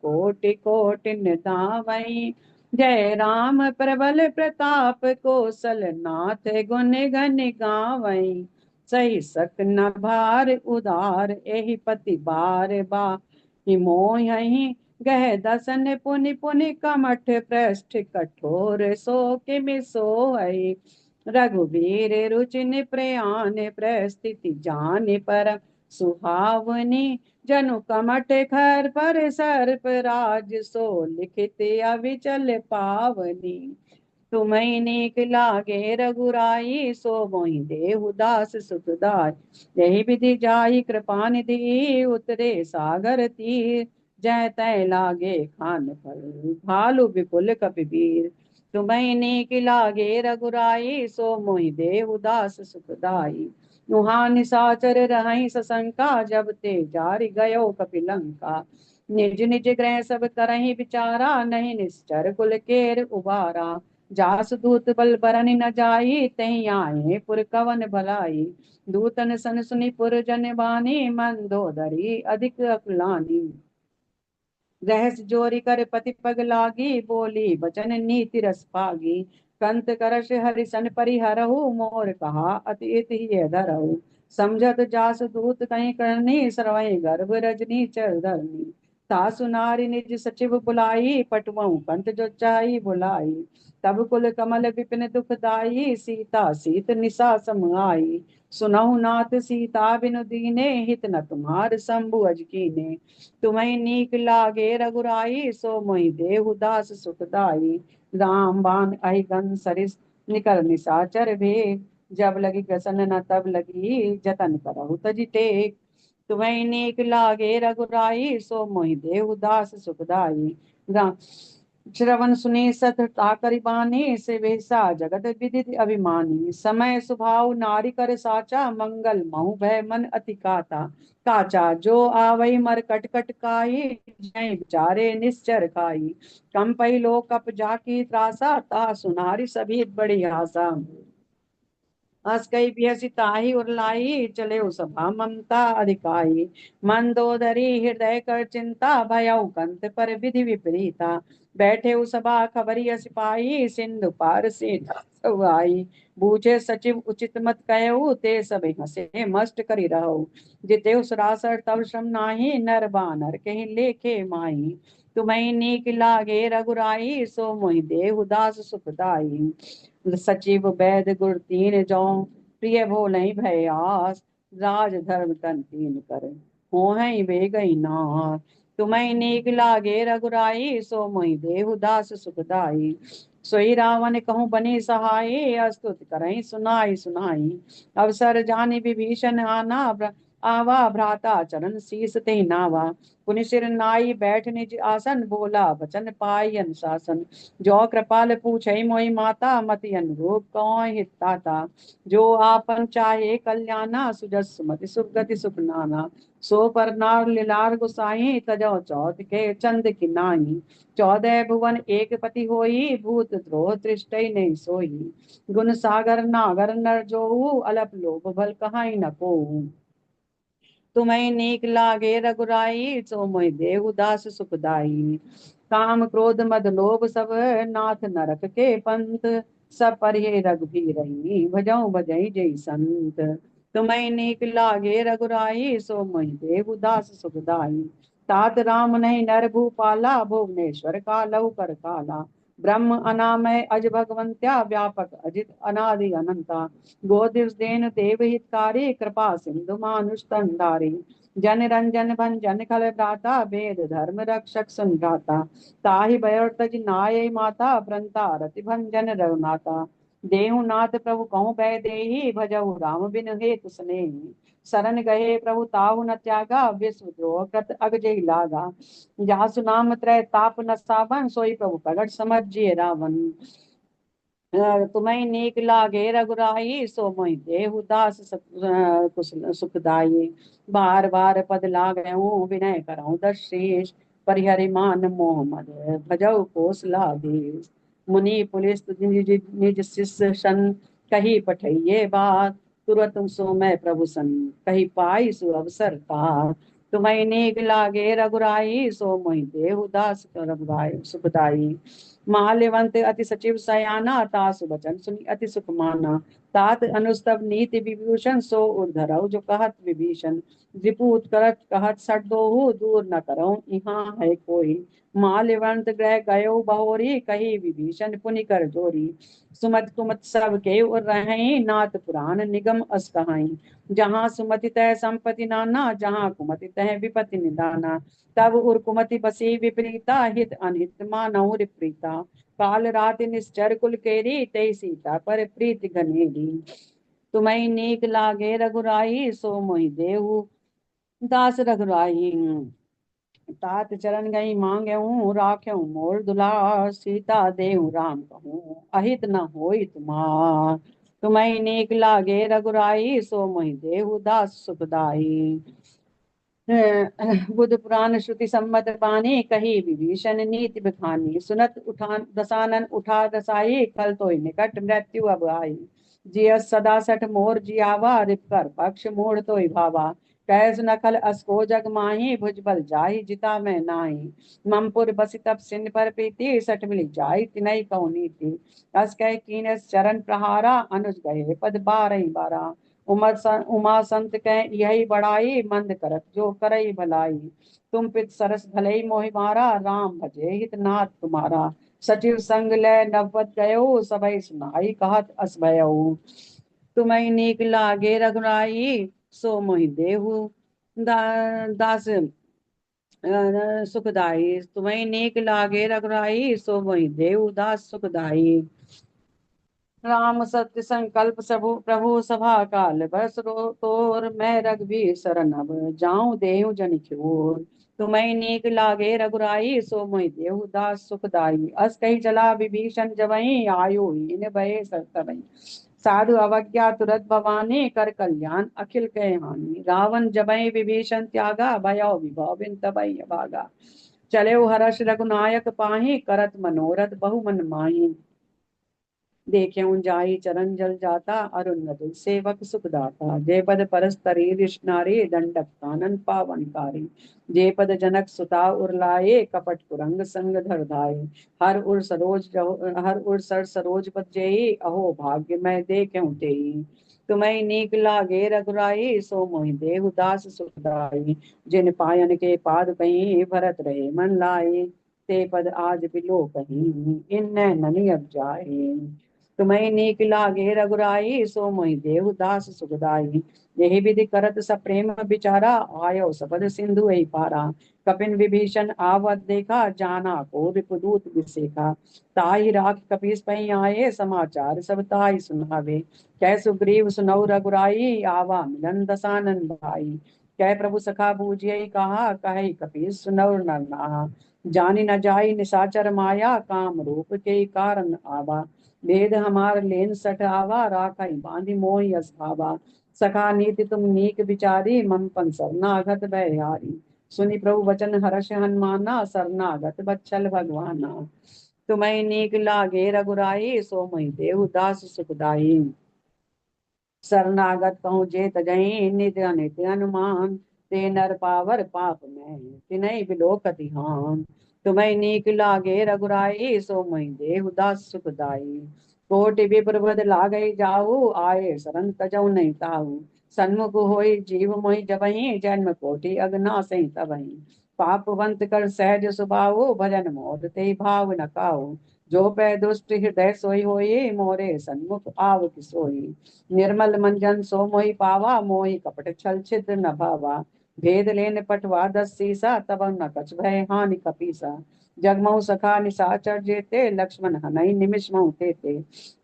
कोटि कोटि निधावई। जय राम प्रबल प्रताप कौशल नाथ गुण गण गावई। सही सक न भार उदार एहि पति बार बा। मोहि गह दसन पुनि पुनि कमठ पृष्ठ कठोर सो किमि सोहई। रघुवीर रुचिन प्रयान प्रस्थिति जान पर सुहावनी। जनु कमठ खर पर सर्प राज सो लिखित अविचल पावनी। तुम्हें नीक लागे रघुराई सो मोहि देहु दास सुखदाय। यही विधि जाहि कृपा निधि उतरे सागर तीर। जय तै लागे खान फल भालु विपुल कपिवीर। तुम्हें नीक लागे रघुराई सो मोहि देहु दास सुखदाई। नुहा निसाचर रहहि सशंका जब ते जारि गयो कपिलंका। निज निज गृह सब करहि विचारा नहीं निश्चर कुल केर उबारा। जासु दूत बल बरन न जाई तहि आए पुर कवन भलाई। दूतन सन सुनि पुर जन बानी मंदोदरी अधिक अकुलानी। रहस जोरी कर पति पग लागी बोली बचन नीति रस पागी। कंत करश हरिसन परिहरहु मोर कहा अति इत ही धरहु। समझत जास दूत कहीं करनी सरवई गर्भ रजनी चर धरनी। सासु नारी निज सचिव बुलाई पटुआऊ कंत जो चाही बुलाई। तब कुल कमल विपिन दुखदाई सीता सीत निशा समाई। सुनहु नाथ सीता बिनु दीने हित न तुम्हार शंभु अज कीने। तुम्हें नीक लागे रघुराई सो मोहि देहु दास सुखदाई। राम बाण अहि गन सरिस निकर निशाचर भेद। जब लगी गसन न तब लगी जतन करहु तजि टेक। तुम्हें नीक लागे रघुराई सो मोहि देहु दास सुखदाई। राम श्रवण सुनी सत ताकरि बानी से वेसा जगत विदित अभिमानी। समय सुभाव नारी कर साचा मंगल महु भय मन अति काता। काचा जो आवई मर कट कट काई जय बिचारे निश्चर खाई। कम पई लो कप जाकी त्रासा ता सुनारी सभी बड़ी आशा। हस कई बिहसी ताही उरलाई चले सभा ममता अधिकाई। मंदोदरी हृदय कर चिंता भयउ कंत पर विधि विपरीता। बैठे सभा खबरी सिपाही सिंधु पार से आई। बूझे सचिव उचित मत कहऊ ते सब हसे मस्त करी रहो। जिते सरासर तब श्रम नाही नर बानर कहीं लेखे माही। तुम्हें नीक लागे रघुराई सो मोहि देहु दास सुखदाई। सचिव वैद गुर तीन जौ प्रिय भोलहि भय आस। राज धर्म तन तीन कर होहै वे गई नास। तुम्हें नीक लागे रघुराई सो मोहि देहु दास सुखदाई। सोई रावण कहूँ बनी सहाय अस्तुत करहि सुनाई सुनाई। अवसर जानि विभीषण आवा भ्राता चरण शीस ते नावा। पुनि सिर नाई बैठ निज आसन बोला बचन पाई अनुशासन। जो कृपाल पूछई मोहि माता मति अनुरूप कौ हिताता। जो आपन चाहे कल्याणा सुजस सुमति सुगति सुख नाना। सो पर नार लीलार गुसाई तजौ चौथ के चंद की नाई। 14 भुवन एक पति होई भूत द्रोह दृष्टि नहीं सोई। गुण सागर नागर नर जोहू अलप लोभ भल कहाई न कोहू। तुम्हें नीक लागे रघुराई सो मोहि देहु दास सुखदाई। काम क्रोध मद लोभ सब नाथ नरक के पंथ। सब परिहे रघुबीरहि भजऊ भजई जय संत। तुम्हें नीक लागे रघुराई सो मोहि देहु दास सुखदाई। तात राम नहीं नर भूपाला भुवनेश्वर का लहु कर काला। ब्रह्म अनामय अज भगवंत्या व्यापक अजित अनादि अनंता। गो दिवस देन देव हितकारी कृपा सिंधु मानुष तंडारी। जन रंजन भंजन खल भ्राता वेद धर्म रक्षक संघाता। ताहि भय तज नाय माता प्रंता रति भंजन रघुनाथा। देहु नाथ प्रभु कहूँ भय देहि भजहु राम बिन हेतु स्नेहि। शरण गए प्रभु ताहु न त्यागा विश्व द्रोह कृत अगजई लागा। जासु नाम त्रय ताप न सावन सोई प्रभु प्रगट समझिए रावण। तुम्हें नीक लागे रघुराई सो मोहि देहु दास सुखदाई। बार बार पद लागऊं विनय करऊं दशेष। परिहरि मान मोह मद भजऊ कोस लाधेश। मुनि पुलिस निज निज शिष्य सन कही पठइये बात। तुरत सो मैं प्रभु सन कही पाई सु अवसर का। तुम्हें नीक लागे रघुराई सो मोहि देहु दास रघुराई सुखदाई। माल्यवंत अति सचिव सयाना तासु बचन सुनी अति सुख माना। तात अनुस्तव नीति विभूषण सो उद्धरऊ जो कहत विभीषण। रिपु उत्कर्ष कहत सठ दोहु दूर न करऊं यहाँ है कोई। माल्यवंत ग्रह गयो बहोरी कही विभीषण पुनि कर जोरी। सुमत कुमत सब के उर रहे नाथ पुराण निगम अस कहाई। जहाँ सुमति तह संपत्ति नाना जहाँ कुमति तह विपत्ति निदाना। तब उर कुमति बसी विपरीता हित अनहित मानहु प्रीता। काल रात निश्चर कुल केरी ते सीता पर प्रीति घनेरी। तुम्हें नीक लागे रघुराई सो मोहि देहु दास रघुराई। तात चरण गई मांगे राख्यऊ मोर दुलार। सीता देहु राम कहूँ अहित न होई तुमार। तुम्हें नीक लागे रघुराई सो मोहि देहु दास सुखदाई। बुध पुराण श्रुति सम्मत बानी कही विभीषण नीति बखानी। सुनत उठान दसानन उठा दसाई कल तोय निकट मृत्यु अब आई। जिय सदा सठ मोर जियावा रिप कर पक्ष मोड़ तोय भावा। कैस नखल असको जग माही भुजबल जाहि जिता मैं नाही। ममपुर बसि तब सिन पर प्रीति सठ मिल जाई तिनई कहो नीति। अस कह कीनस चरण प्रहारा अनुज गए पद बारही बारा। उमा संत कह यही बड़ाई मंद करत जो करई भलाई। तुम पित सरस भले मोहि मारा राम भजे हित नाथ तुम्हारा। सचिव संग ले नवपत गयो सबई सुनाई कहत अस भयऊ। तुम्हें नीक लागे रघुराई सो मोहि देहु दास सुखदाई। तुम्हें नीक लागे रघुराई सो मोहि देहु दास सुखदाई। राम सत्य संकल्प सबु प्रभु सभा काल बस रो तोर मैं रघुवीर शरण अब जाऊं देहु जन क्योर। तुम्हें नीक लागे रघुराई सो मोहि देहु दास सुखदाई। अस कही चला विभीषण जबहि आयु हीन भये सब। साधु अवज्ञा तुरत भवानी कर कल्याण अखिल कह हानि। रावण जबहि विभीषण त्यागा भयो विभव बिन तबहि भागा। चले हर्ष रघुनायक पाही करत मनोरथ बहु मन माही। देखे जाहि चरण जल जाता अरुण मधुर सेवक सुखदाता। जय पद परस तरी नारी दंडक कानन पावनकारी। जय पद जनक सुता उरलाए कपट कुरंग संग धर धाये। हर उर सर सरोज पद जेहि अहो भाग्य मैं देखूं तेहि। तुम्हें नीक लागे रघुराई सो मोहि देहु दास सुखदाई। जिन पायन के पाद पही भरत रहे मन लाए। ते पद आज बिलो कहीं इन ननी अब जाए। तुम्हें नीक लागे रघुराई सो मोहि देहु दास सुखदाई। यही विधि करत सप्रेम बिचारा आयो सपद सिंधु ही पारा। कपिन विभीषण आवत देखा जाना को रिपुदूत विसेखा। ताहि राख कपीस पही आए समाचार सब ताहि सुनावे। कै सुग्रीव सुनौ रघुराई आवा मिलन दसानन भाई। कै प्रभु सखा बूझियहि कहा कहे कपीस सुनौ नर नाहा। जानि न जाई निशाचर माया काम रूप के कारण आवा। भेद हमार लेन सठ आवा राखई बांधि मोहि यस भावा। सखा नीति तुम नीक विचारी मम पन शरणागत भयहारी। सुनि प्रभु वचन हर्ष हनुमाना शरणागत बच्छल भगवाना। तुम्हें नीक लागे रघुराई सो मोहि देहु दास सुखदाई। शरणागत कहूँ जे तजहि नित्य नित्य हनुमान। ते नर पावर पाप में तिनहि बिलोकति हान। तुम्हें नीक लागे रघुराई सो मोहि देहु दास सुखदाई। कोटि विप्र बद लागई जाहु आए शरण तजौ नहीं ताहु। सन्मुख होई जीव मोहि जबहि जन्म कोटि अगनासहि तबहि। पापवंत कर सहज सुभाव भजन मोद ते भाव न काहू। जो पै दुष्ट हृदय सोई होई मोरे सन्मुख आव किसोई। निर्मल मंजन सो मोहि पावा मोहि कपट छल छिद्र न भावा। भेद लेन पटवा दस सीसा तब न कछ भय हानि कपीसा। जगमहु सखा निशाचर जेते लक्ष्मण हनई निमिष महु तेते।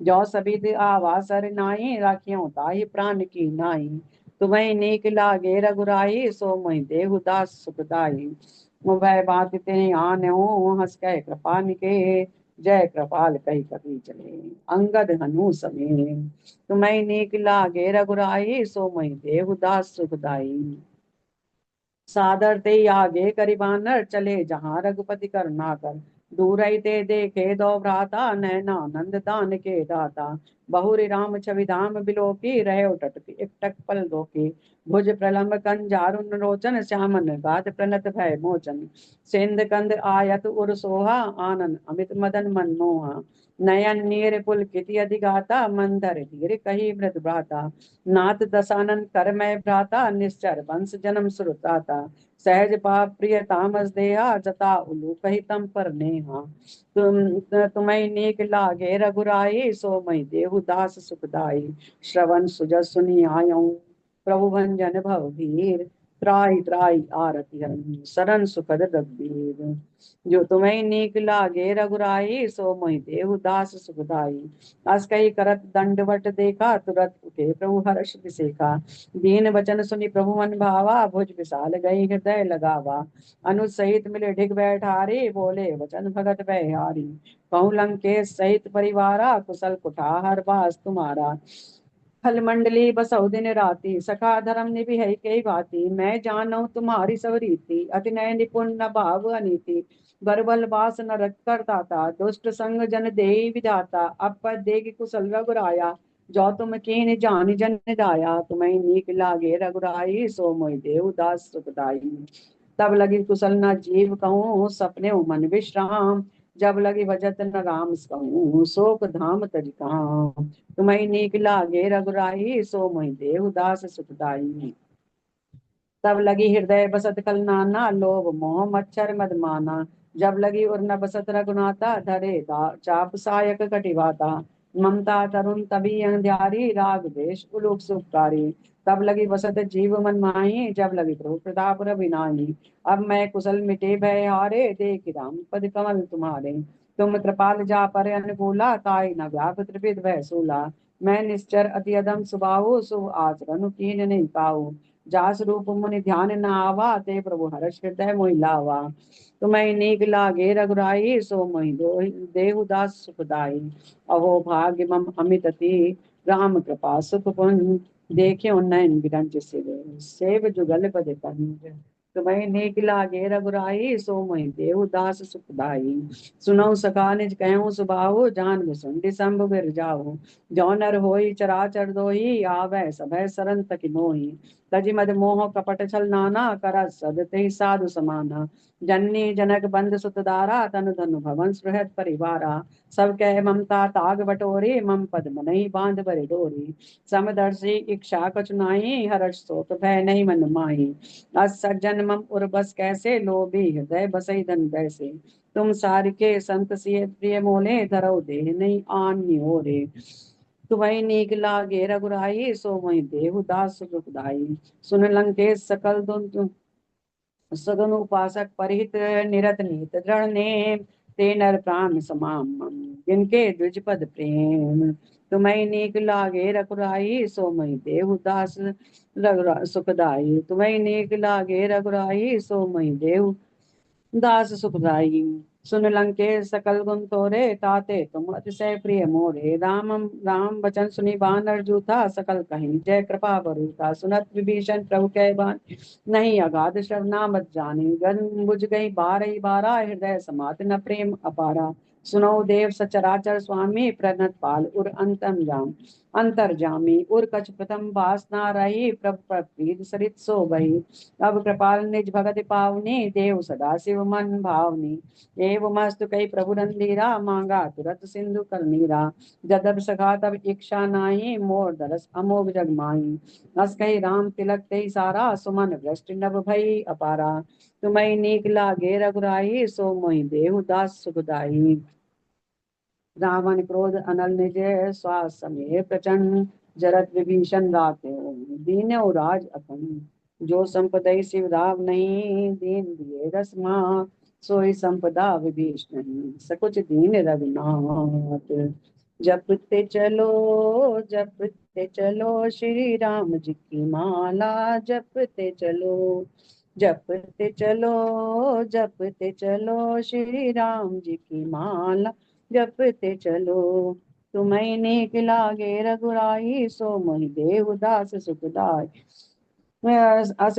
जो सबिद आवा सर नाई राखियों ताहि प्राण की नाई। तुम्हें नीक लागे रघुराई सो मोहि देहु दास सुखदाई। वह बात ते आन हंस कह कृपा निके। जय कृपाल कही कपी चले अंगद हनु समेत। तुम्हें नीक लागे रघुराई सो मोहि देहु दास सुखदाई। सादर ते आगे करिबानर चले जहाँ रघुपति करुणा कर। दूर ही ते देखे दो भ्राता, नैनानंद दान के दाता। बहुरी राम छवि धाम बिलो की, रहे उटट एक टक पल दो की। भुज प्रलंब कंजारुन लोचन, श्यामन गात प्रणत भय मोचन। सेंध कंद आयत उर सोहा, आनन अमित मदन मनमोहा। नयन नीर पुलकित अधिगाता, मंदर धीर कही मृद भ्राता। नाथ दसानन कर मैं भ्राता, निश्चर वंश जन्म सुरताता। सहज पाप प्रिय तामस देहा, जता उलू कही तम पर नेहा। तुम्हें नीक लागे रघुराई, सो मई देहु दास सुखदाई। श्रवण सुजस सुनी आयऊ, प्रभु भंजन भव भीर। त्राहि त्राहि आरती हरनि, सरन सुखद रघुबीर। जो तुम्हें नीक लागे रघुराई, सो मोहि देहु दास सुखदाई। अस कही करत दंडवट देखा, तुरत उठे प्रभु हर्ष बिसेखा। दीन वचन सुनी प्रभु मन भावा, भुज विशाल गई हृदय लगावा। अनुज सहित मिले ढिग बैठारे, बोले वचन भगत बिहारी। कहूँ लंकेश सहित परिवारा, कुशल कुठार बास तुम्हारा। फल मंडली बसहु दिन राति, सखा धर्म निभिहै कई भांति। मैं जानऊ तुम्हारी सब रीति, अति नय निपुण न भाव अनीति। बरबल बास न रख करताता, दुष्ट संग जन देहि विधाता। अब पद देख कुशल रघुराया, जो तुम कीन जानि जन दाया। तुम्हें नीक लागे रघुराई, सो मोहि देहु दास सुखदाई। तब लगी कुशल न जीव कहूँ, सपने मन विश्राम। जब लगी भजत न राम कहूँ, शोक धाम तज काम। तुम्हें नीक लागे रघुराई, सो मोहि देहु दास सुखदाई। तब लगी हृदय बसत कल नाना, लोभ मोह मच्छर मद माना। जब लगी उर न बसत रघुनाथा, धरे चाप सायक कटिवाता। ममता तरुण तभी अंध्यारी, राग देश उलूक सुखकारी। तब लगी बसत जीव मन माही, जब लगी प्रभु प्रताप रविनाही। अब मैं कुशल मिटे भय हारे, देख राम पद कमल तुम्हारे। तुम कृपाल जा पर अनुकूला, ताई न व्याप त्रिपित भय सूला। मैं निश्चर अति अदम सुबाहु, शुभ आचरण कीन नहीं पाऊ। जास रूप मुनि ध्यान न आवा, ते प्रभु हर्ष हृदय मोहि लावा। तुम्हें नीक लागे रघुराई, सो मोहि देहु दास सुखदाई। अहो भाग्य मम अमित अति, राम कृपा सुख पुंज। देखे नयन बिरंज सिर, सेव जुगल पद कंज। तुम्हें नीक लागे रघुराई, सो मोहि देहु दास सुखदाई। सुनऊ सखा निज कहूँ सुबाहु, जान मुसुंडी शंभु बिर जाहु। जो नर होई चराचर दोही, आवे सभय सरन तकि मोहि। तजि मद मोह कपट छल नाना, कर सदते साधु समाना। जननी जनक बंद सुत दारा, तन धनु भवन सुहृद परिवारा। सब कह ममता ताग बटोरी, मम पद मनहि बांध बरि डोरी। समदर्शी इच्छा कछु नाही, हर्ष शोक भय नहीं मन माही। अस सज्जन मम उर्बस कैसे, लोभी हृदय बसई धन बैसे। तुम सारिके संत सिय प्रिय मोले, धरऊ देह नहीं आन निहोरे। तुम्हें नीक लागे रघुराई, सो मोहि देहु दास सुखदाई। सुन लंकेश सकल दुन सगुन उपासक परिहित, निरत नीत दृढ़ नेम। ते नर प्राण समाम मम, जिनके द्विज पद प्रेम। तुम्हें नीक लागे रघुराई, सो मोहि देहु दास सुखदाई। तुम्हें नीक लागे रघुराई, सो मोहि देहु दास सुखदाई। सुन लंकेश सकल गुण तोरे, ताते तुम अतिशय प्रिय मोरे। राम बचन सुनी बानर जूथा, सकल कहीं जय कृपा बरूथा। सुनत विभीषण प्रभु कह बान, नहीं अगाध श्रवना मत जानी। गन बुझ गई बारही बारा, हृदय समात न प्रेम अपारा। सुनो देव सचराचर स्वामी, प्रणत पाल उर अंतम जाम। अंतर जामी उर कछ प्रथम वासना रही, प्रभु पर प्रीत सरित सो बही। अब कृपाल निज भगत पावनी, देव सदा शिव मन भावनी। एव मस्तु कई प्रभु रंधीरा, मांगा तुरत सिंधु कर नीरा। जदब सखा तब इच्छा नाही, मोर दरस अमोघ जग माही। हस कही राम तिलक ते सारा, सुमन वृष्टि नभ भई अपारा। तुम्हें नीक लागे रघुराई, सो मोहि देहु दास सुखदाई। रावण क्रोध अनल निज, श्वास समय प्रचंड। जरत विभीषण राते, दीनौ राज अखंड। जो संपदई शिव राव नहीं, दीन दिए रसमा। सोई संपदा विभीषण नहीं, सकुच दीन रघुनाथ। जपते चलो जपते चलो, श्री राम जी की माला। जपते चलो जपते चलो जपते चलो, श्री राम जी की माला। जपते चलो। तुम्हें नीक लागे रघुराई, सो मोहि देहु दास सुखदाई। अस